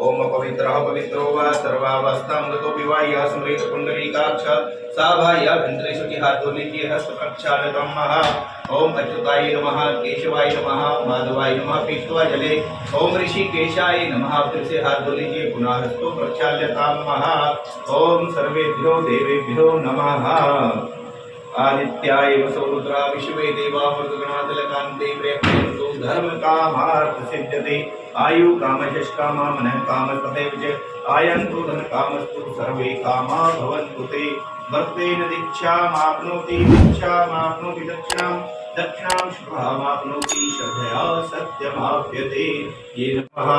ओम पवित्रः पवित्रो वा सर्वावस्थां गतो विवाह्य स्मृत पुंडरीकाक्ष साभाया भिन्द्रेशुति हाथों लीजिए हस्त प्रक्षालनं महा ओम अच्युताय नमः केशवाय नमः माधवाय नमः पीत्वा जले ओम ऋषिकेशाय नमः फिर से हाथ धो लीजिए पुनः हस्तो प्रक्षाल्यतां महा ओम सर्वेभ्यो देवेभ्यो नमः आदित्याय वसुरुद्रा विश्वे देवा मृगगणातिलकान्ते प्रेमन्तु धर्म कामार्थ सिद्ध्यते आयु कामयश कामा मनः काम तथैव च आयन्तु धन कामस्तु सर्वे कामा भवन्तु ते भक्तेन दीक्षामाप्नोति दीक्षामाप्नोति दक्षिणां शुभामाप्नोति श्रद्धया सत्यमाप्यते ये नमः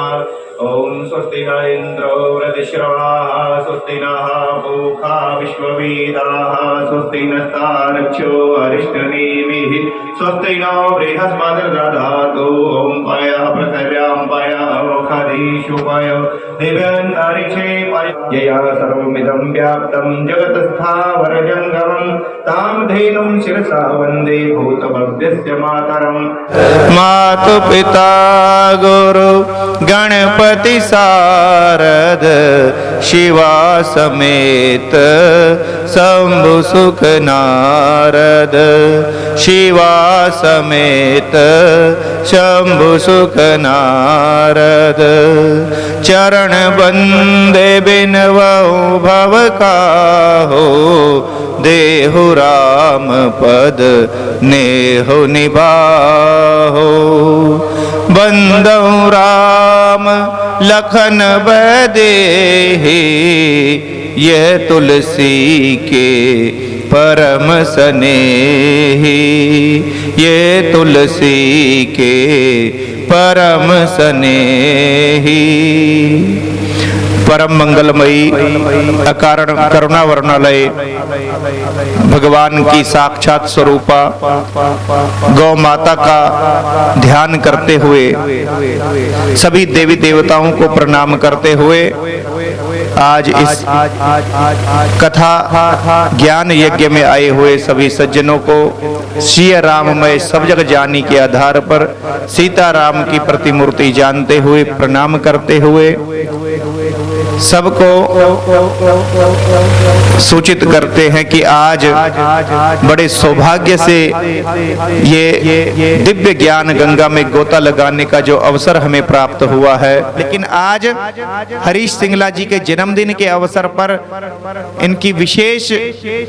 ओम स्वस्ति न इन्द्रो वृद्धश्रवाः स्वस्ति नः पूषा विश्ववेदाः स्वस्ति नस्तार्क्ष्यो अरिष्टनेमिः स्वस्ति नो बृहस्पतिर्दधातु ओम पायः पृथिव्यां पायः अवोखादीषु पायो दिव्यान्तरिक्षे पायो यया सर्वमिदं व्याप्तं जगत्स्थावरजङ्गमं तां धेनुं शिरसा वन्दे भूतभव्यस्य मातरम् मातु पिता गुरु गणपति शारद शिवा समेत शंभु सुख नारद शिवा समेत शंभु सुख नारद चरण बंदे बिनवऊ भव काहो देहु राम पद नेहु निभाहो बंदौ राम लखन बदेहि यह तुलसी के परम सनेही ये तुलसी के परम सनेही। परम मंगलमयी अकारण करुणा वर्णालय भगवान की साक्षात स्वरूपा गौ माता का ध्यान करते हुए सभी देवी देवताओं को प्रणाम करते हुए आज इस कथा ज्ञान यज्ञ में आए हुए सभी सज्जनों को सिया राममय सब जग जानी के आधार पर सीताराम की प्रतिमूर्ति जानते हुए प्रणाम करते हुए सबको सूचित करते हैं कि आज बड़े सौभाग्य से ये दिव्य ज्ञान गंगा में गोता लगाने का जो अवसर हमें प्राप्त हुआ है। लेकिन आज हरीश सिंगला जी के जन्मदिन के अवसर पर इनकी विशेष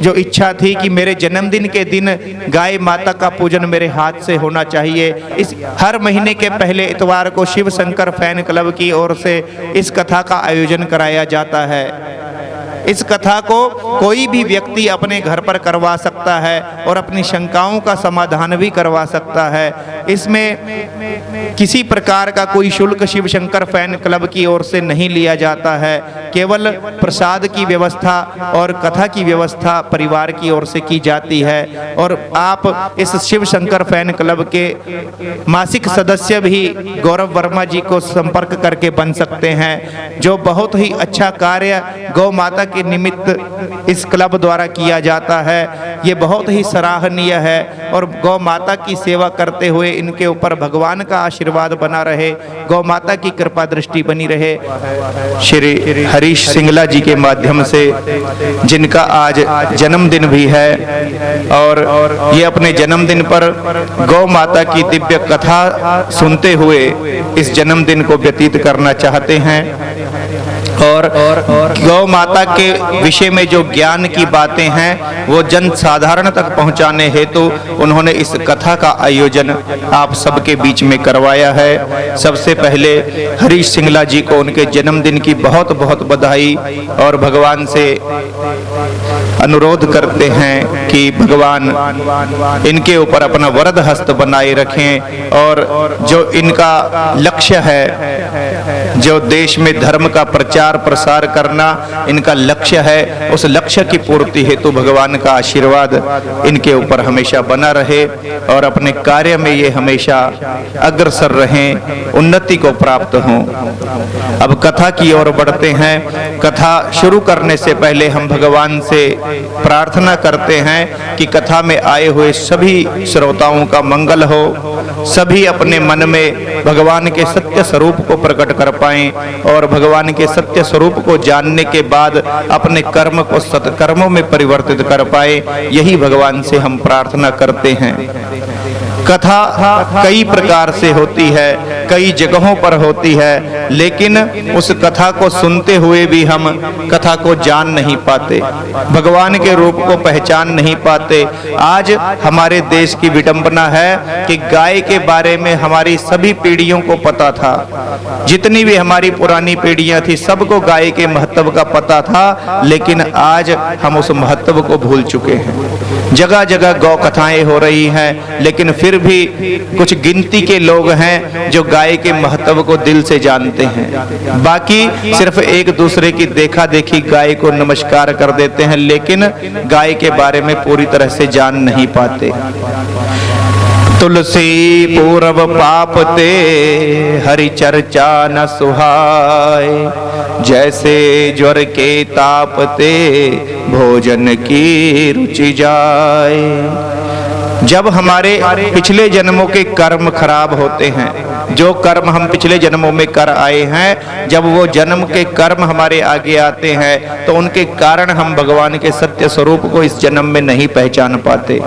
जो इच्छा थी कि मेरे जन्मदिन के दिन गाय माता का पूजन मेरे हाथ से होना चाहिए। इस हर महीने के पहले इतवार को शिव शंकर फैन क्लब की ओर से इस कथा का आयोजन कराया जाता है। इस कथा को कोई भी व्यक्ति अपने घर पर करवा सकता है और अपनी शंकाओं का समाधान भी करवा सकता है। इसमें किसी प्रकार का कोई शुल्क शिव शंकर फैन क्लब की ओर से नहीं लिया जाता है। केवल प्रसाद की व्यवस्था और कथा की व्यवस्था परिवार की ओर से की जाती है। और आप इस शिव शंकर फैन क्लब के मासिक सदस्य भी गौरव वर्मा जी को संपर्क करके बन सकते हैं, जो बहुत ही अच्छा कार्य गौ माता के निमित्त इस क्लब द्वारा किया जाता है। ये बहुत ही सराहनीय है और गौ माता की सेवा करते हुए इनके ऊपर भगवान का आशीर्वाद बना रहे, गौ माता की कृपा दृष्टि बनी रहे। श्री हरीश सिंगला जी के माध्यम से जिनका आज जन्मदिन भी है और ये अपने जन्मदिन पर गौ माता की दिव्य कथा सुनते हुए इस जन्मदिन को व्यतीत करना चाहते हैं और गौ माता के विषय में जो ज्ञान की बातें हैं वो जन साधारण तक पहुंचाने हेतु उन्होंने इस कथा का आयोजन आप सबके बीच में करवाया है। सबसे पहले हरीश सिंगला जी को उनके जन्मदिन की बहुत बहुत बधाई और भगवान से अनुरोध करते हैं कि भगवान इनके ऊपर अपना वरद हस्त बनाए रखें और जो इनका लक्ष्य है, जो देश में धर्म का प्रचार प्रसार करना इनका लक्ष्य है, उस लक्ष्य की पूर्ति हेतु भगवान का आशीर्वाद इनके ऊपर हमेशा बना रहे और अपने कार्य में ये हमेशा अग्रसर रहें, उन्नति को प्राप्त हों। अब कथा की ओर बढ़ते हैं। कथा शुरू करने से पहले हम भगवान से प्रार्थना करते हैं कि कथा में आए हुए सभी श्रोताओं का मंगल हो, सभी अपने मन में भगवान के सत्य स्वरूप को प्रकट कर पाए पाएं और भगवान के सत्य स्वरूप को जानने के बाद अपने कर्म को सत्कर्मों में परिवर्तित कर पाए, यही भगवान से हम प्रार्थना करते हैं। कथा कई प्रकार से होती है, कई जगहों पर होती है, लेकिन उस कथा को सुनते हुए भी हम कथा को जान नहीं पाते, भगवान के रूप को पहचान नहीं पाते। आज हमारे देश की विडंबना है कि गाय के बारे में हमारी सभी पीढ़ियों को पता था, जितनी भी हमारी पुरानी पीढ़ियां थी सबको गाय के महत्व का पता था, लेकिन आज हम उस महत्व को भूल चुके हैं। जगह जगह गौ कथाएं हो रही हैं, लेकिन फिर भी कुछ गिनती के लोग हैं जो गाय के महत्व को दिल से जानते हैं। बाकी सिर्फ एक दूसरे की देखा देखी गाय को नमस्कार कर देते हैं, लेकिन गाय के बारे में पूरी तरह से जान नहीं पाते। तुलसी पूर्व पाप ते हरि चर्चा न सुहाए, जैसे ज्वर के ताप ते भोजन की रुचि जाए। जब हमारे पिछले जन्मों के कर्म खराब होते हैं, जो कर्म हम पिछले जन्मों में कर आए हैं, जब वो जन्म के कर्म हमारे आगे आते हैं तो उनके कारण हम भगवान के सत्य स्वरूप को इस जन्म में नहीं पहचान पाते।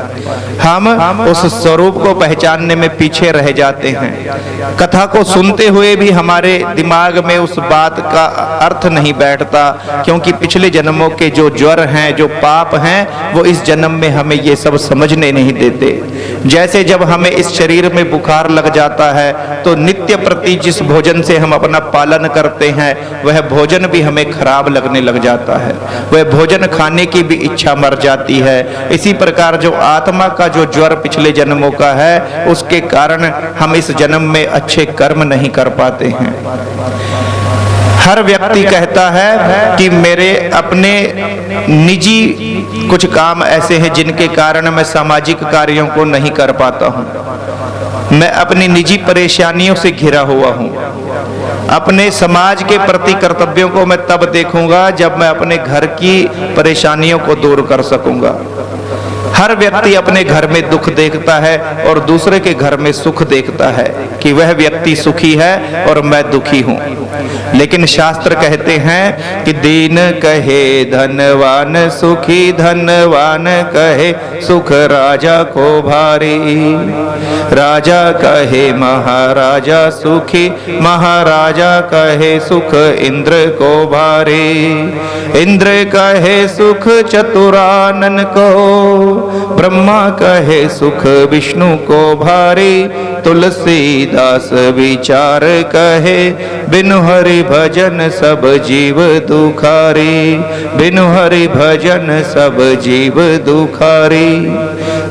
हम उस स्वरूप को पहचानने में पीछे रह जाते हैं। कथा को सुनते हुए भी हमारे दिमाग में उस बात का अर्थ नहीं बैठता, क्योंकि पिछले जन्मों के जो ज्वर हैं, जो पाप हैं, वो इस जन्म में हमें ये सब समझने नहीं देते। जैसे जब हमें इस शरीर में बुखार लग जाता है तो नित्य प्रति जिस भोजन से हम अपना पालन करते हैं वह भोजन भी हमें खराब लगने लग जाता है, वह भोजन खाने की भी इच्छा मर जाती है। इसी प्रकार जो आत्मा का जो ज्वर पिछले जन्मों का है, उसके कारण हम इस जन्म में अच्छे कर्म नहीं कर पाते हैं। हर व्यक्ति कहता है कि मेरे अपने निजी कुछ काम ऐसे हैं जिनके कारण मैं सामाजिक कार्यों को नहीं कर पाता हूँ, मैं अपनी निजी परेशानियों से घिरा हुआ हूँ। अपने समाज के प्रति कर्तव्यों को मैं तब देखूंगा जब मैं अपने घर की परेशानियों को दूर कर सकूंगा। हर व्यक्ति अपने घर में दुख देखता है और दूसरे के घर में सुख देखता है कि वह व्यक्ति सुखी है और मैं दुखी हूं। लेकिन शास्त्र कहते हैं कि दीन कहे धनवान सुखी, धनवान कहे सुख राजा को भारी, राजा कहे महाराजा सुखी, महाराजा कहे सुख इंद्र को भारी, इंद्र कहे सुख चतुरानन को, ब्रह्मा कहे सुख विष्णु को भारी, तुलसीदास विचार कहे बिनु हरि भजन सब जीव दुखारी, बिनु हरि भजन सब जीव दुखारी।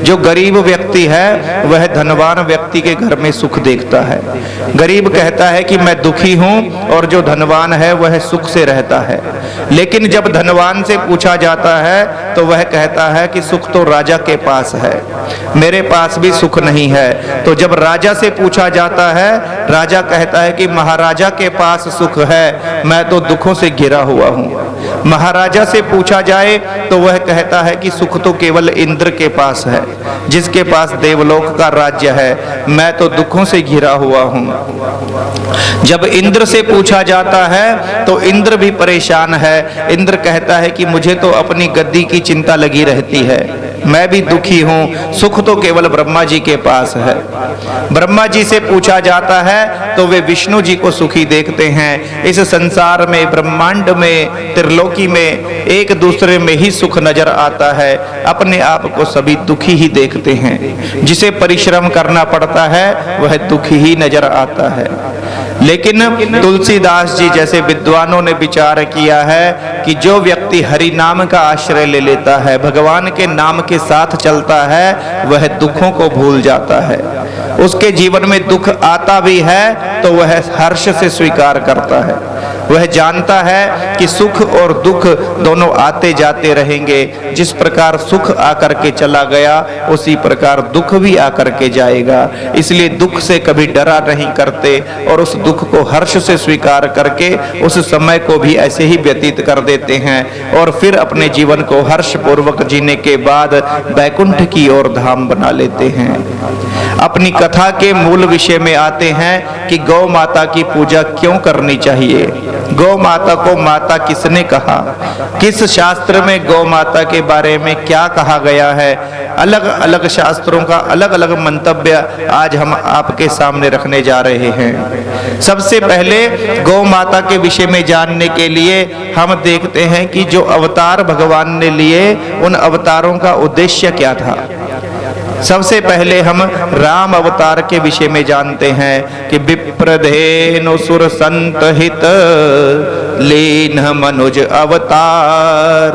जो गरीब व्यक्ति है वह धनवान व्यक्ति के घर में सुख देखता है। गरीब कहता है कि मैं दुखी हूं और जो धनवान है वह सुख से रहता है। लेकिन जब धनवान से पूछा जाता है तो वह कहता है कि सुख तो राजा के पास है, मेरे पास भी सुख नहीं है। तो जब राजा से पूछा जाता है, राजा कहता है कि महाराजा के पास सुख है, मैं तो दुखों से घिरा हुआ हूँ। महाराजा से पूछा जाए तो वह कहता है कि सुख तो केवल इंद्र के पास है, जिसके पास देवलोक का राज्य है, मैं तो दुखों से घिरा हुआ हूँ। जब इंद्र से पूछा जाता है तो इंद्र भी परेशान है। इंद्र कहता है कि मुझे तो अपनी गद्दी की चिंता लगी रहती है, मैं भी दुखी हूँ, सुख तो केवल ब्रह्मा जी के पास है। ब्रह्मा जी से पूछा जाता है तो वे विष्णु जी को सुखी देखते हैं। इस संसार में, ब्रह्मांड में, त्रिलोकी में एक दूसरे में ही सुख नजर आता है, अपने आप को सभी दुखी ही देखते हैं। जिसे परिश्रम करना पड़ता है वह दुखी ही नजर आता है। लेकिन तुलसीदास जी जैसे विद्वानों ने विचार किया है कि जो व्यक्ति हरि नाम का आश्रय ले लेता है, भगवान के नाम के साथ चलता है, वह दुखों को भूल जाता है। उसके जीवन में दुख आता भी है तो वह हर्ष से स्वीकार करता है। वह जानता है कि सुख और दुख दोनों आते जाते रहेंगे। जिस प्रकार सुख आकर के चला गया उसी प्रकार दुख भी आकर के जाएगा। इसलिए दुख से कभी डरा नहीं करते और उस दुख को हर्ष से स्वीकार करके उस समय को भी ऐसे ही व्यतीत कर देते हैं और फिर अपने जीवन को हर्ष पूर्वक जीने के बाद बैकुंठ की ओर धाम बना लेते हैं। अपनी कथा के मूल विषय में आते हैं कि गौ माता की पूजा क्यों करनी चाहिए, गौ माता को माता किसने कहा, किस शास्त्र में गौ माता के बारे में क्या कहा गया है। अलग अलग शास्त्रों का अलग अलग मंतव्य आज हम आपके सामने रखने जा रहे हैं। सबसे पहले गौ माता के विषय में जानने के लिए हम देखते हैं कि जो अवतार भगवान ने लिए उन अवतारों का उद्देश्य क्या था। सबसे पहले हम राम अवतार के विषय में जानते हैं कि विप्रधेनु सुर संत हित लीन मनुज अवतार,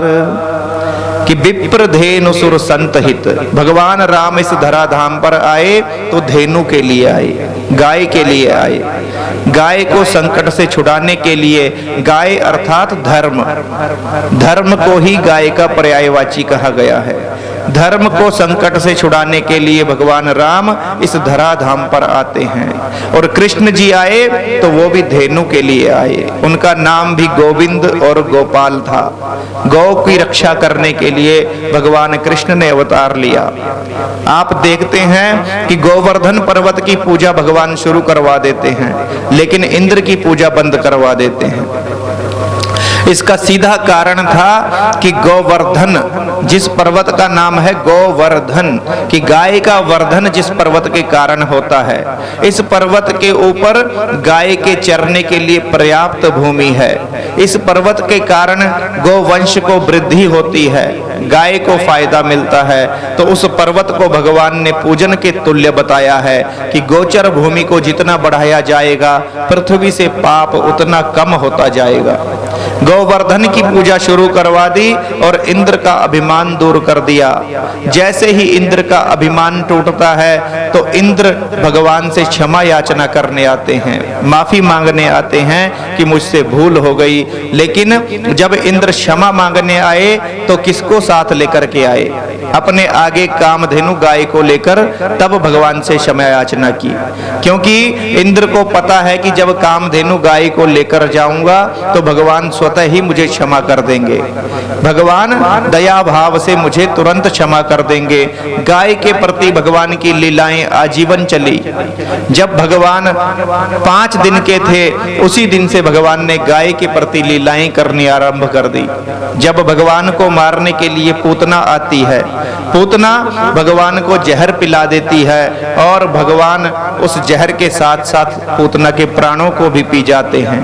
कि विप्रधेनु सुर संत हित। भगवान राम इस धराधाम पर आए तो धेनु के लिए आए, गाय के लिए आए, गाय को संकट से छुड़ाने के लिए। गाय अर्थात धर्म, धर्म को ही गाय का पर्यायवाची कहा गया है। धर्म को संकट से छुड़ाने के लिए भगवान राम इस धराधाम पर आते हैं। और कृष्ण जी आए तो वो भी धेनु के लिए आए। उनका नाम भी गोविंद और गोपाल था। गौ की रक्षा करने के लिए भगवान कृष्ण ने अवतार लिया। आप देखते हैं कि गोवर्धन पर्वत की पूजा भगवान शुरू करवा देते हैं, लेकिन इंद्र की पूजा बंद करवा देते हैं। इसका सीधा कारण था कि गोवर्धन, जिस पर्वत का नाम है गोवर्धन, कि गाय का वर्धन जिस पर्वत के कारण होता है, इस पर्वत के ऊपर गाय के चरने के लिए पर्याप्त भूमि है। इस पर्वत के कारण गोवंश को वृद्धि होती है, गाय को फायदा मिलता है। तो उस पर्वत को भगवान ने पूजन के तुल्य बताया है कि गोचर भूमि को जितना बढ़ाया जाएगा पृथ्वी से पाप उतना कम होता जाएगा। गोवर्धन की पूजा शुरू करवा दी और इंद्र का अभिमान दूर कर दिया। जैसे ही इंद्र का अभिमान टूटता है तो इंद्र भगवान से क्षमा याचना करने आते हैं, माफी मांगने आते हैं कि मुझसे भूल हो गई। लेकिन जब इंद्र क्षमा मांगने आए तो किसको साथ लेकर के आए? अपने आगे कामधेनु गाय को लेकर तब भगवान से क्षमा याचना की, क्योंकि इंद्र को पता है कि जब कामधेनु गाय को लेकर जाऊंगा तो भगवान स्वतः ही मुझे क्षमा कर देंगे, भगवान दया भाव से मुझे तुरंत क्षमा कर देंगे। गाय के प्रति भगवान की लीलाएं आजीवन चली। जब भगवान 5 दिन के थे उसी दिन से भगवान ने गाय के प्रति लीलाएं करनी आरंभ कर दी। जब भगवान को मारने के लिए पूतना आती है, पूतना भगवान को जहर पिला देती है और भगवान उस जहर के साथ साथ पूतना के प्राणों को भी पी जाते हैं।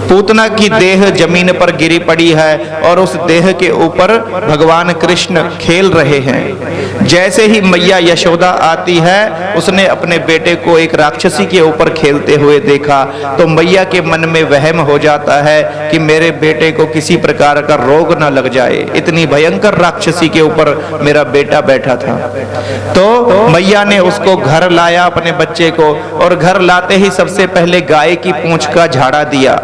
पूतना की देह जमीन पर गिरी पड़ी है और उस देह के ऊपर भगवान कृष्ण खेल रहे हैं। जैसे ही मैया यशोदा आती है, उसने अपने बेटे को एक राक्षसी के ऊपर खेलते हुए देखा तो मैया के मन में वहम हो जाता है कि मेरे बेटे को किसी प्रकार का रोग न लग जाए। इतनी भयंकर राक्षसी के ऊपर मेरा बेटा बैठा था। तो मैया ने उसको घर लाया, अपने बच्चे को, और घर लाते ही सबसे पहले गाय की पूंछ का झाड़ा दिया।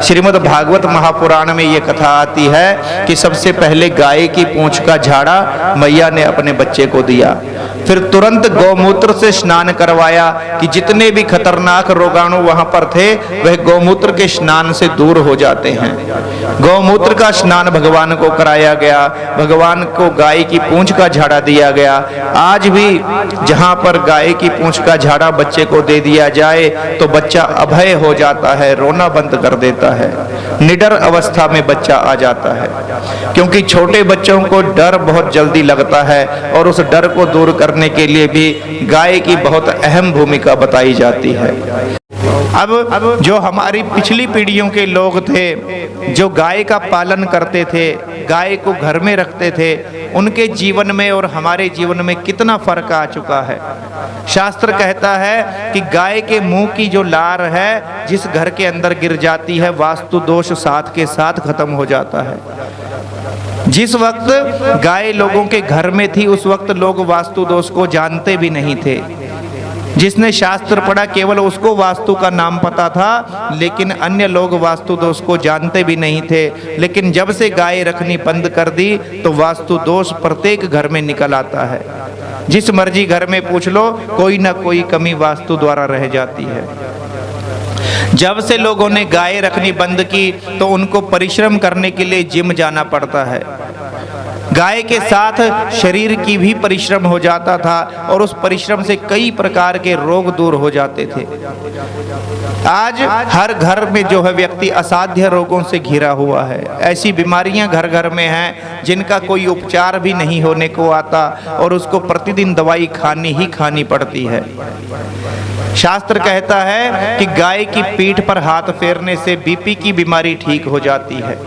श्रीमद् भागवत महापुराण में ये कथा आती है कि सबसे पहले गाय की पूंछ का झाड़ा मैया ने अपने बच्चे को दिया। फिर तुरंत गौमूत्र से स्नान करवाया कि जितने भी खतरनाक रोगाणु वहां पर थे वह गौमूत्र के स्नान से दूर हो जाते हैं। गौमूत्र का स्नान भगवान को कराया गया, भगवान को गाय की पूंछ का झाड़ा दिया गया। आज भी जहां पर गाय की पूंछ का झाड़ा बच्चे को दे दिया जाए तो बच्चा अभय हो जाता है, रोना बंद कर देता है, निडर अवस्था में बच्चा आ जाता है। क्योंकि छोटे बच्चों को डर बहुत जल्दी लगता है और उस डर को दूर करने के लिए भी गाय की बहुत अहम भूमिका बताई जाती है। अब जो हमारी पिछली पीढ़ियों के लोग थे जो गाय का पालन करते थे, गाय को घर में रखते थे, उनके जीवन में और हमारे जीवन में कितना फर्क आ चुका है। शास्त्र कहता है कि गाय के मुंह की जो लार है जिस घर के अंदर गिर जाती है, वास्तु दोष साथ के साथ खत्म हो जाता है। जिस वक्त गाय लोगों के घर में थी उस वक्त लोग वास्तु दोष को जानते भी नहीं थे। जिसने शास्त्र पढ़ा केवल उसको वास्तु का नाम पता था, लेकिन अन्य लोग वास्तु दोष को जानते भी नहीं थे। लेकिन जब से गाय रखनी बंद कर दी तो वास्तु दोष प्रत्येक घर में निकल आता है। जिस मर्जी घर में पूछ लो, कोई ना कोई कमी वास्तु द्वारा रह जाती है। जब से लोगों ने गाय रखनी बंद की तो उनको परिश्रम करने के लिए जिम जाना पड़ता है। गाय के साथ शरीर की भी परिश्रम हो जाता था और उस परिश्रम से कई प्रकार के रोग दूर हो जाते थे। आज हर घर में जो है व्यक्ति असाध्य रोगों से घिरा हुआ है। ऐसी बीमारियां घर घर में हैं जिनका कोई उपचार भी नहीं होने को आता और उसको प्रतिदिन दवाई खानी ही खानी पड़ती है। शास्त्र कहता है कि गाय की पीठ पर हाथ फेरने से बीपी की बीमारी ठीक हो जाती है।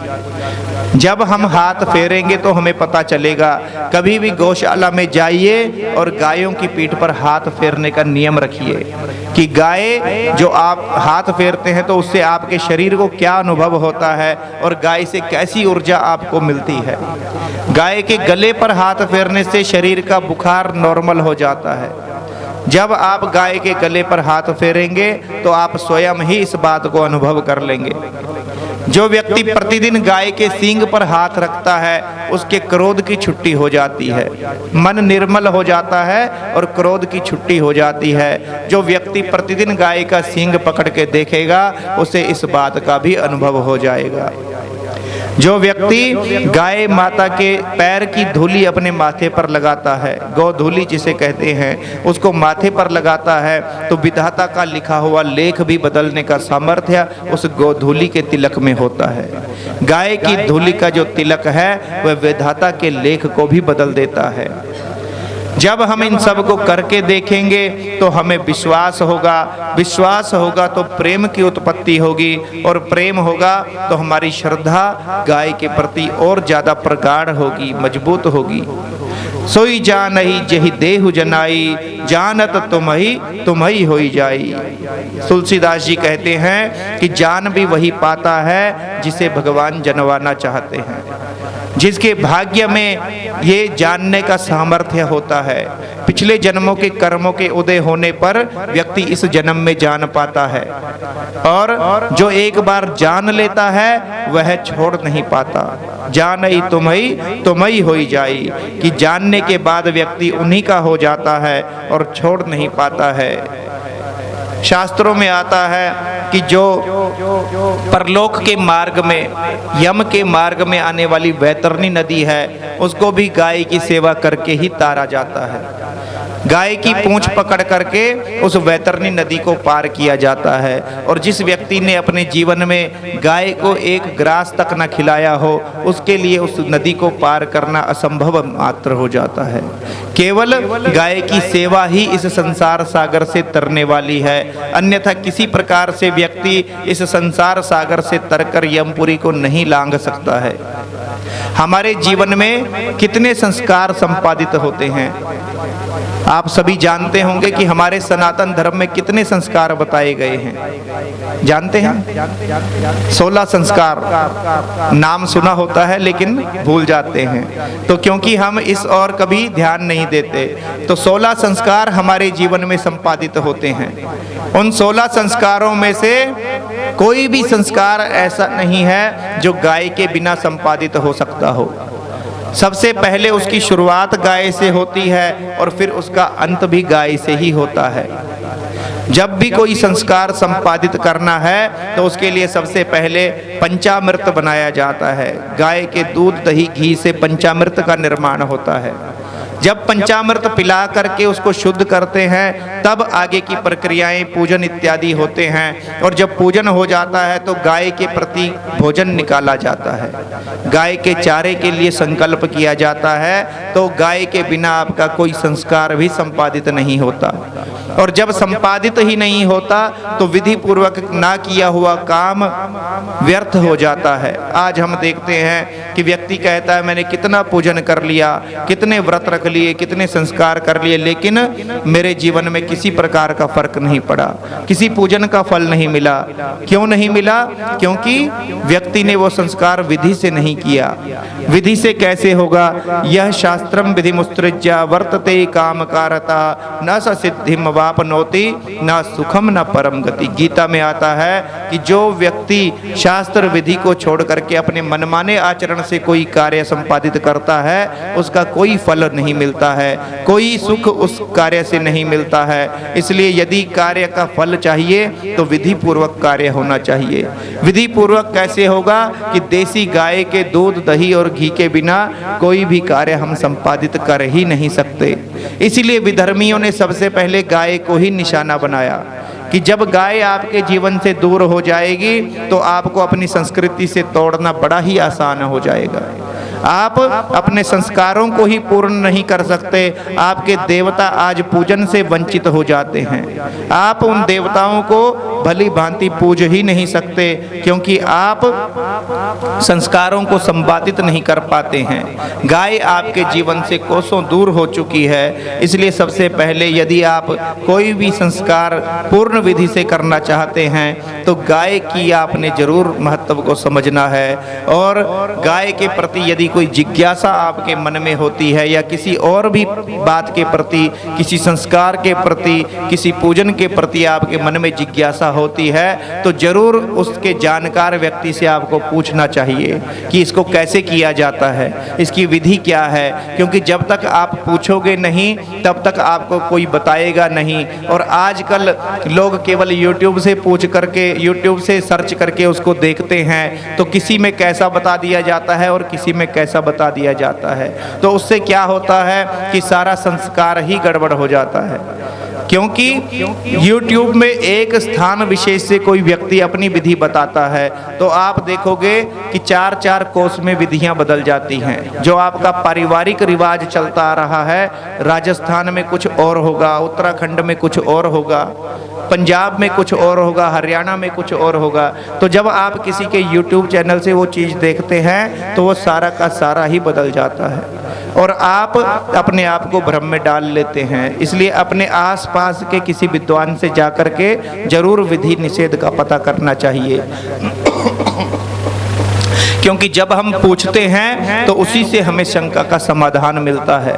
जब हम हाथ फेरेंगे तो हमें पता चलेगा। कभी भी गौशाला में जाइए और गायों की पीठ पर हाथ फेरने का नियम रखिए कि गाय जो आप हाथ फेरते हैं तो उससे आपके शरीर को क्या अनुभव होता है और गाय से कैसी ऊर्जा आपको मिलती है। गाय के गले पर हाथ फेरने से शरीर का बुखार नॉर्मल हो जाता है। जब आप गाय के गले पर हाथ फेरेंगे तो आप स्वयं ही इस बात को अनुभव कर लेंगे। जो व्यक्ति प्रतिदिन गाय के सींग पर हाथ रखता है उसके क्रोध की छुट्टी हो जाती है, मन निर्मल हो जाता है और क्रोध की छुट्टी हो जाती है। जो व्यक्ति प्रतिदिन गाय का सींग पकड़ के देखेगा उसे इस बात का भी अनुभव हो जाएगा। जो व्यक्ति गाय माता के पैर की धूली अपने माथे पर लगाता है, गोधूली जिसे कहते हैं, उसको माथे पर लगाता है तो विधाता का लिखा हुआ लेख भी बदलने का सामर्थ्य उस गोधूली के तिलक में होता है। गाय की धूली का जो तिलक है वह विधाता के लेख को भी बदल देता है। जब हम इन सब को करके देखेंगे तो हमें विश्वास होगा तो प्रेम की उत्पत्ति होगी और प्रेम होगा तो हमारी श्रद्धा गाय के प्रति और ज्यादा प्रगाढ़ होगी, मजबूत होगी। सोई जानहि जेहि देहु जनाई, जानत तुम्हि होई जाई। तुलसीदास जी कहते हैं कि जान भी वही पाता है जिसे भगवान जनवाना चाहते हैं, जिसके भाग्य में ये जानने का सामर्थ्य होता है। पिछले जन्मों के कर्मों के उदय होने पर व्यक्ति इस जन्म में जान पाता है और जो एक बार जान लेता है वह छोड़ नहीं पाता। जानई तुम्हि होई जाई कि जानने के बाद व्यक्ति उन्हीं का हो जाता है और छोड़ नहीं पाता है। शास्त्रों में आता है कि जो परलोक के मार्ग में, यम के मार्ग में आने वाली वैतरणी नदी है उसको भी गाय की सेवा करके ही तारा जाता है। गाय की पूंछ पकड़ करके उस वैतरणी नदी को पार किया जाता है। और जिस व्यक्ति ने अपने जीवन में गाय को एक ग्रास तक न खिलाया हो उसके लिए उस नदी को पार करना असंभव मात्र हो जाता है। केवल गाय की सेवा ही इस संसार सागर से तरने वाली है, अन्यथा किसी प्रकार से व्यक्ति इस संसार सागर से तरकर यमपुरी को नहीं लांघ सकता है। हमारे जीवन में कितने संस्कार संपादित होते हैं। आप सभी जानते होंगे कि हमारे सनातन धर्म में कितने संस्कार बताए गए हैं, जानते हैं? 16 संस्कार नाम सुना होता है लेकिन भूल जाते हैं, तो क्योंकि हम इस और कभी ध्यान नहीं देते। तो 16 संस्कार हमारे जीवन में संपादित होते हैं। उन 16 संस्कारों में से कोई भी संस्कार ऐसा नहीं है जो गाय के बिना संपादित हो सकता हो। सबसे पहले उसकी शुरुआत गाय से होती है और फिर उसका अंत भी गाय से ही होता है। जब भी कोई संस्कार संपादित करना है तो उसके लिए सबसे पहले पंचामृत बनाया जाता है। गाय के दूध, दही, घी से पंचामृत का निर्माण होता है। जब पंचामृत पिला करके उसको शुद्ध करते हैं तब आगे की प्रक्रियाएं पूजन इत्यादि होते हैं। और जब पूजन हो जाता है तो गाय के प्रति भोजन निकाला जाता है, गाय के चारे के लिए संकल्प किया जाता है। तो गाय के बिना आपका कोई संस्कार भी संपादित नहीं होता। और जब संपादित ही नहीं होता तो विधि पूर्वक ना किया हुआ काम व्यर्थ हो जाता है। आज हम देखते हैं कि व्यक्ति कहता है मैंने कितना पूजन कर लिया, कितने व्रत रख लिए, कितने संस्कार कर लिए, लेकिन मेरे जीवन में किसी प्रकार का फर्क नहीं पड़ा, किसी पूजन का फल नहीं मिला। क्यों नहीं मिला? क्योंकि व्यक्ति ने वो संस्कार विधि से नहीं किया। विधि से कैसे होगा? यह शास्त्रम विधि मुत्सृज्य वर्तते काम कारता न स सिद्धिम वापनोति न सुखम न परम गति। गीता में आता है कि जो व्यक्ति शास्त्र विधि को छोड़ करके अपने मनमाने आचरण से कोई कार्य संपादित करता है उसका कोई फल नहीं मिलता है, कोई सुख उस कार्य से नहीं मिलता है। इसलिए यदि कार्य का फल चाहिए तो विधि पूर्वक कार्य होना चाहिए। विधि पूर्वक कैसे होगा कि देसी गाय के दूध, दही और घी के बिना कोई भी कार्य हम संपादित कर ही नहीं सकते। इसीलिए विधर्मियों ने सबसे पहले गाय को ही निशाना बनाया कि जब गाय आपके जीवन से दूर हो जाएगी तो आपको अपनी संस्कृति से तोड़ना बड़ा ही आसान हो जाएगा। आप अपने संस्कारों को ही पूर्ण नहीं कर सकते। आपके देवता आज पूजन से वंचित हो जाते हैं। आप उन देवताओं को भली भांति पूज ही नहीं सकते, क्योंकि आप संस्कारों को संपादित नहीं कर पाते हैं। गाय आपके जीवन से कोसों दूर हो चुकी है। इसलिए सबसे पहले यदि आप कोई भी संस्कार पूर्ण विधि से करना चाहते हैं तो गाय की आपने जरूर महत्व को समझना है। और गाय के प्रति यदि कोई जिज्ञासा आपके मन में होती है या किसी और भी बात के प्रति, किसी संस्कार के प्रति, किसी पूजन के प्रति आपके मन में जिज्ञासा होती है तो जरूर उसके जानकार व्यक्ति से आपको पूछना चाहिए कि इसको कैसे किया जाता है, इसकी विधि क्या है। क्योंकि जब तक आप पूछोगे नहीं तब तक आपको कोई बताएगा नहीं। और आजकल लोग केवल YouTube से पूछ करके, YouTube से सर्च करके उसको देखते हैं तो किसी में कैसा बता दिया जाता है और किसी में कैसा बता दिया जाता है। तो उससे क्या होता है कि सारा संस्कार ही गड़बड़ हो जाता है। क्योंकि YouTube में एक स्थान विशेष से कोई व्यक्ति अपनी विधि बताता है तो आप देखोगे कि 4-4 कोस में विधियां बदल जाती हैं। जो आपका पारिवारिक रिवाज चलता आ रहा है, राजस्थान में कुछ और होगा, उत्तराखंड में कुछ और होगा, पंजाब में कुछ और होगा, हरियाणा में कुछ और होगा। तो जब आप किसी के YouTube चैनल से वो चीज़ देखते हैं तो वो सारा का सारा ही बदल जाता है और आप अपने आप को भ्रम में डाल लेते हैं। इसलिए अपने आसपास के किसी विद्वान से जाकर के जरूर विधि निषेध का पता करना चाहिए। क्योंकि जब हम पूछते हैं तो उसी से हमें शंका का समाधान मिलता है।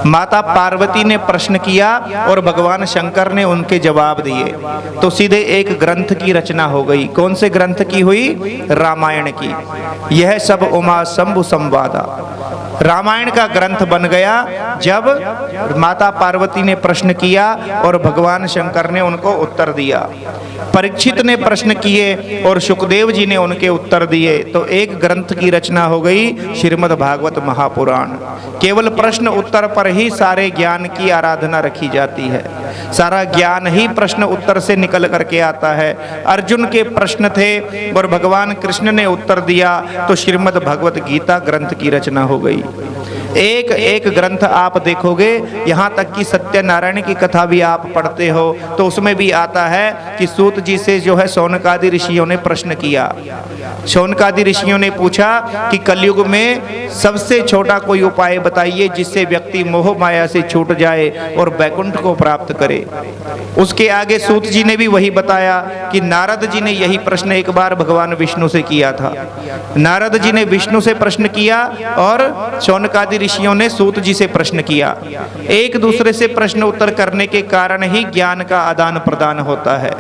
माता पार्वती ने प्रश्न किया और भगवान शंकर ने उनके जवाब दिए तो सीधे एक ग्रंथ की रचना हो गई। कौन से ग्रंथ की हुई? रामायण की। यह सब उमा शंभु संवादा, रामायण का ग्रंथ बन गया जब माता पार्वती ने प्रश्न किया और भगवान शंकर ने उनको उत्तर दिया। परीक्षित ने प्रश्न किए और सुखदेव जी ने उनके उत्तर दिए तो एक ग्रंथ की रचना हो गई, श्रीमद् भागवत महापुराण। केवल प्रश्न उत्तर पर ही सारे ज्ञान की आराधना रखी जाती है। सारा ज्ञान ही प्रश्न उत्तर से निकल करके आता है। अर्जुन के प्रश्न थे और भगवान कृष्ण ने उत्तर दिया तो श्रीमद् भगवत गीता ग्रंथ की रचना हो गई। एक एक ग्रंथ आप देखोगे, यहाँ तक कि सत्यनारायण की कथा भी आप पढ़ते हो तो उसमें भी आता है कि सूत जी से जो है शौनकादि ऋषियों ने प्रश्न किया। शौनकादि ऋषियों ने पूछा कि कलयुग में सबसे छोटा कोई उपाय बताइए जिससे व्यक्ति मोह माया से छूट जाए और वैकुंठ को प्राप्त करे। उसके आगे सूत जी ने भी वही बताया कि नारद जी ने यही प्रश्न एक बार भगवान विष्णु से किया था। नारद जी ने विष्णु से प्रश्न किया और शौनकादि ऋषियों ने सूत जी से प्रश्न किया। एक दूसरे से प्रश्न उत्तर करने के कारण ही ज्ञान का आदान प्रदान होता है।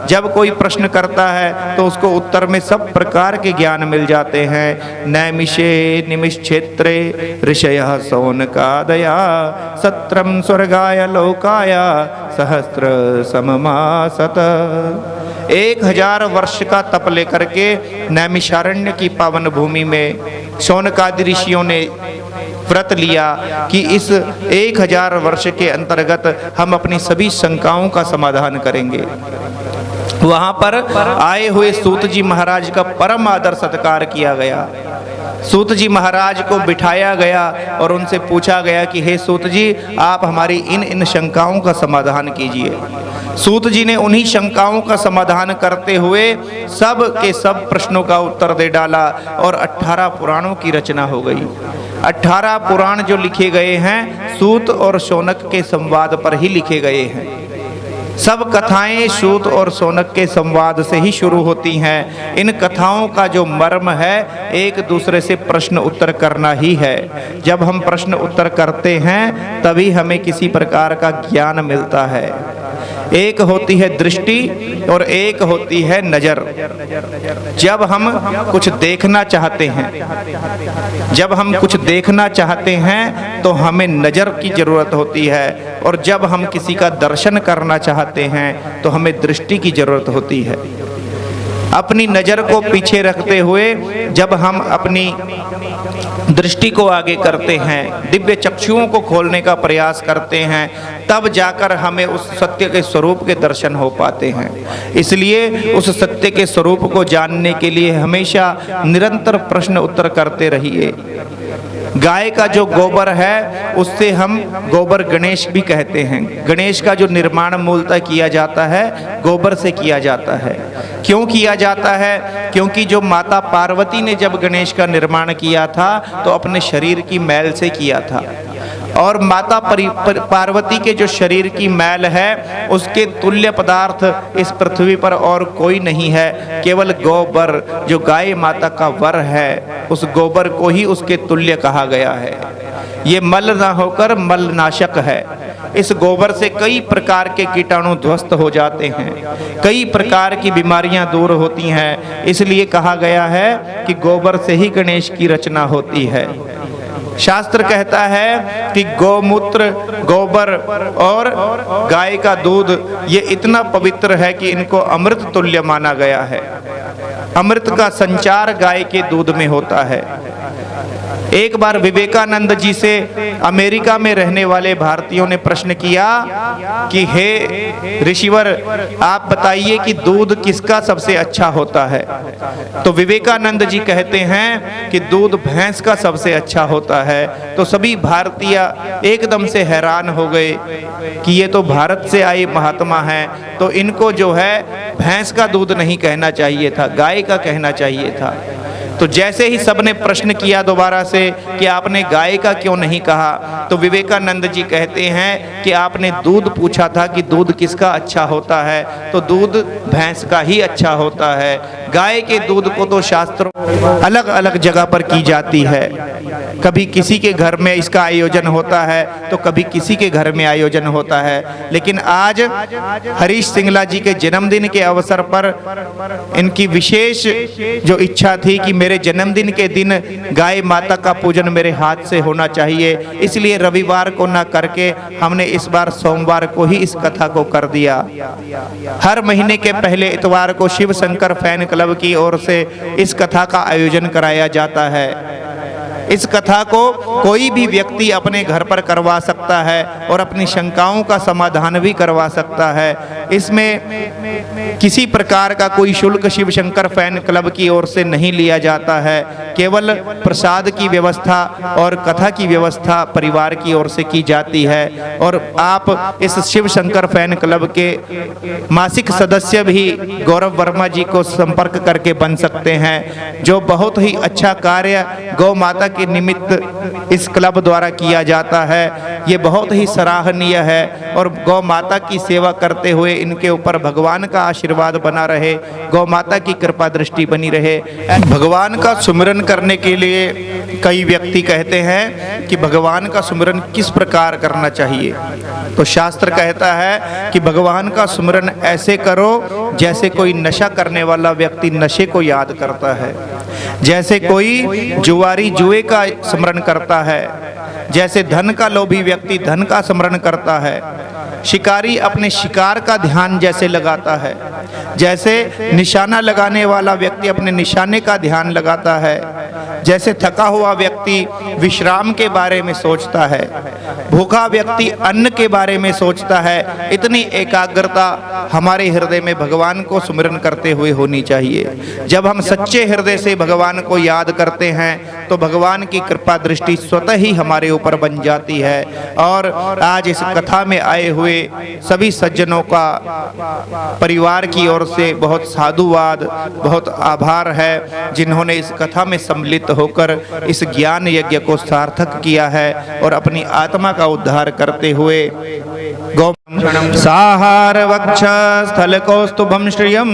जब कोई प्रश्न करता है तो उसको उत्तर में सब प्रकार के ज्ञान मिल जाते हैं। नैमिषे निमिषेत्रे ऋषयः शौनकादया सत्रम स्वर्गाय लोकाय सहस्र सममासत। 1000 वर्ष का तप लेकर के नैमिषारण्य की पावन भूमि में शौनकादि ऋषियों ने व्रत लिया कि इस 1000 वर्ष के अंतर्गत हम अपनी सभी शंकाओं का समाधान करेंगे। वहां पर आए हुए सूत जी महाराज का परम आदर सत्कार किया गया। सूत जी महाराज को बिठाया गया और उनसे पूछा गया कि हे सूत जी, आप हमारी इन शंकाओं का समाधान कीजिए। सूत जी ने उन्हीं शंकाओं का समाधान करते हुए सब के सब प्रश्नों का उत्तर दे डाला और 18 पुराणों की रचना हो गई। 18 पुराण जो लिखे गए हैं सूत और शौनक के संवाद पर ही लिखे गए हैं। सब कथाएं सूत और शौनक के संवाद से ही शुरू होती हैं। इन कथाओं का जो मर्म है एक दूसरे से प्रश्न उत्तर करना ही है। जब हम प्रश्न उत्तर करते हैं तभी हमें किसी प्रकार का ज्ञान मिलता है। एक होती है दृष्टि और एक होती है नजर। जब हम कुछ देखना चाहते हैं तो हमें नजर की जरूरत होती है, और जब हम किसी का दर्शन करना चाहते हैं तो हमें दृष्टि की जरूरत होती है। अपनी नजर को पीछे रखते हुए जब हम अपनी दृष्टि को आगे करते हैं, दिव्य चक्षुओं को खोलने का प्रयास करते हैं, तब जाकर हमें उस सत्य के स्वरूप के दर्शन हो पाते हैं। इसलिए उस सत्य के स्वरूप को जानने के लिए हमेशा निरंतर प्रश्न उत्तर करते रहिए। गाय का जो गोबर है उससे हम गोबर गणेश भी कहते हैं। गणेश का जो निर्माण मूलतः किया जाता है गोबर से किया जाता है। क्यों किया जाता है? क्योंकि जो माता पार्वती ने जब गणेश का निर्माण किया था तो अपने शरीर की मैल से किया था, और माता पार्वती के जो शरीर की मैल है उसके तुल्य पदार्थ इस पृथ्वी पर और कोई नहीं है। केवल गोबर जो गाय माता का वर है उस गोबर को ही उसके तुल्य कहा गया है। ये मल ना होकर मल नाशक है। इस गोबर से कई प्रकार के कीटाणु ध्वस्त हो जाते हैं, कई प्रकार की बीमारियां दूर होती हैं। इसलिए कहा गया है कि गोबर से ही गणेश की रचना होती है। शास्त्र कहता है कि गौमूत्र, गोबर और गाय का दूध ये इतना पवित्र है कि इनको अमृत तुल्य माना गया है। अमृत का संचार गाय के दूध में होता है। एक बार विवेकानंद जी से अमेरिका में रहने वाले भारतीयों ने प्रश्न किया कि हे ऋषिवर, आप बताइए कि दूध किसका सबसे अच्छा होता है। तो विवेकानंद जी कहते हैं कि दूध भैंस का सबसे अच्छा होता है। तो सभी भारतीय एकदम से हैरान हो गए कि ये तो भारत से आए महात्मा हैं, तो इनको जो है भैंस का दूध नहीं कहना चाहिए था, गाय का कहना चाहिए था। तो जैसे ही सबने प्रश्न किया दोबारा से कि आपने गाय का क्यों नहीं कहा, तो विवेकानंद जी कहते हैं कि आपने दूध पूछा था कि दूध किसका अच्छा होता है, तो दूध भैंस का ही अच्छा होता है। गाय के दूध को तो शास्त्रों अलग अलग जगह पर की जाती है। कभी किसी के घर में इसका आयोजन होता है तो कभी किसी के घर में आयोजन होता है। लेकिन आज हरीश सिंगला जी के जन्मदिन के अवसर पर इनकी विशेष जो इच्छा थी कि मेरे जन्मदिन के दिन गाय माता का पूजन मेरे हाथ से होना चाहिए, इसलिए रविवार को ना करके हमने इस बार सोमवार को ही इस कथा को कर दिया। हर महीने के पहले इतवार को शिव शंकर फैन क्लब की ओर से इस कथा का आयोजन कराया जाता है। इस कथा को कोई भी व्यक्ति अपने घर पर करवा सकता है और अपनी शंकाओं का समाधान भी करवा सकता है। इसमें किसी प्रकार का कोई शुल्क शिव शंकर फैन क्लब की ओर से नहीं लिया जाता है। केवल प्रसाद की व्यवस्था और कथा की व्यवस्था परिवार की ओर से की जाती है। और आप इस शिव शंकर फैन क्लब के मासिक सदस्य भी गौरव वर्मा जी को संपर्क करके बन सकते हैं, जो बहुत ही अच्छा कार्य गौ माता के निमित्त इस क्लब द्वारा किया जाता है। ये बहुत ही सराहनीय है और गौ माता की सेवा करते हुए इनके ऊपर भगवान का आशीर्वाद बना रहे, गौ माता की कृपा दृष्टि बनी रहे। भगवान का सुमिरन करने के लिए कई व्यक्ति कहते हैं कि भगवान का सुमिरन किस प्रकार करना चाहिए, तो शास्त्र कहता है कि भगवान का सुमिरन ऐसे करो जैसे कोई नशा करने वाला व्यक्ति नशे को याद करता है, जैसे कोई जुआरी जुए का स्मरण करता है, जैसे धन का लोभी व्यक्ति धन का स्मरण करता है, शिकारी अपने शिकार का ध्यान जैसे लगाता है, जैसे निशाना लगाने वाला व्यक्ति अपने निशाने का ध्यान लगाता है, जैसे थका हुआ व्यक्ति विश्राम के बारे में सोचता है, भूखा व्यक्ति अन्न के बारे में सोचता है। इतनी एकाग्रता हमारे हृदय में भगवान को सुमिरन करते हुए होनी चाहिए। जब हम सच्चे हृदय से भगवान को याद करते हैं तो भगवान की कृपा दृष्टि स्वतः ही हमारे ऊपर बन जाती है। और आज इस कथा में आए हुए सभी सज्जनों का परिवार की ओर से बहुत साधुवाद, बहुत आभार है, जिन्होंने इस कथा में सम्मिलित होकर इस ज्ञान यज्ञ को सार्थक किया है और अपनी आत्मा का उद्धार करते हुए गौ साहार वक्ष स्थल कौस्तुभम श्रियम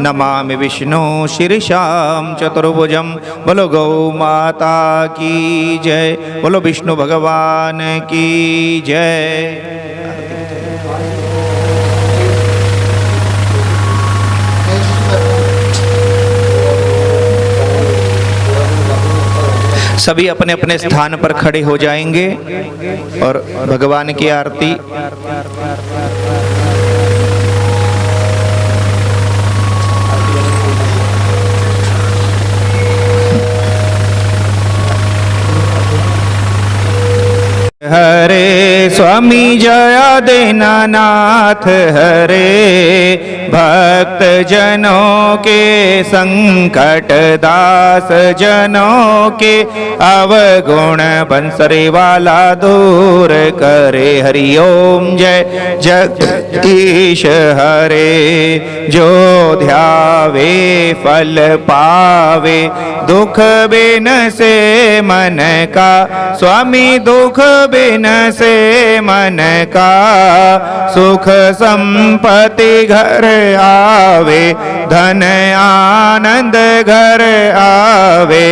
नमामि विष्णु शीर्षाम चतुर्भुजम। बोलो गौ माता की जय, बोलो विष्णु भगवान की जय। सभी अपने अपने स्थान पर खड़े हो जाएंगे और भगवान की आरती। हरे स्वामी जया दीनानाथ हरे, भक्त जनों के संकट दास जनों के अवगुण बंसरी वाला दूर करे। हरि ओम जय जगदीश हरे, जो ध्यावे फल पावे दुख बिन से मन का। स्वामी दुख बिन से मन का सुख संपत्ति घर आवे, धन आनंद घर आवे,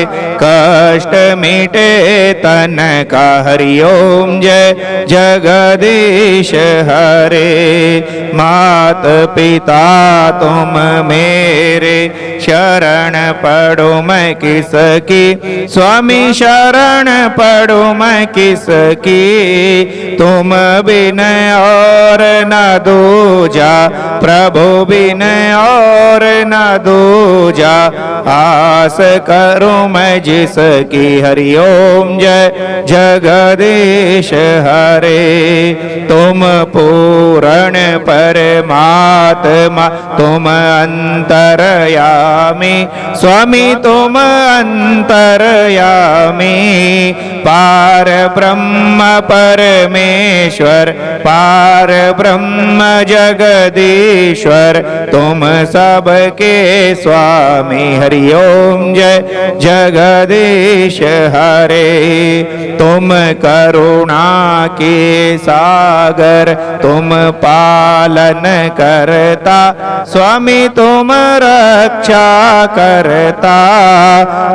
कष्ट मिटे तन का। हरि ओम जय जगदीश हरे, मात पिता तुम मेरे शरण पड़ो मैं किसकी। स्वामी शरण पड़ो मैं किसकी, तुम बिन और न दूजा, प्रभु बिन और न दूजा, आस करूं मैं जिसकी। हरि ओम जय जगदीश हरे, तुम पूर्ण परमात्मा तुम अंतरयामी। स्वामी तुम अंतरयामी, पार ब्रह्म परमेश्वर, पार ब्रह्म जगदीश्वर, तुम सबके स्वामी। हरि ओम जय जगदीश हरे, तुम करुणा के सागर तुम पालन करता। स्वामी तुम रक्षा करता,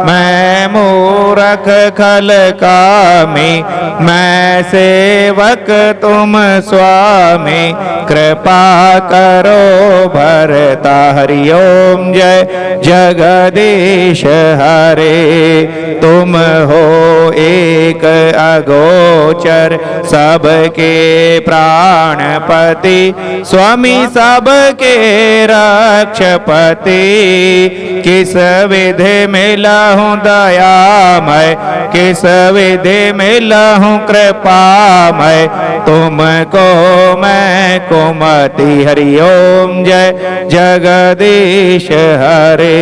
मैं मूरख खल कामी, मैं सेवक तुम स्वामी, कृपा करो भरता। हरि ओम जय जगदीश हरे, तुम हो एक अगोचर सबके प्राणपति। स्वामी सबके रक्षपति, किस विधि मिला हूँ दयामय, किस विधि मिला हूँ कृपामय, तुमको मैं कुमति। हरि ओम जय जगदीश हरे।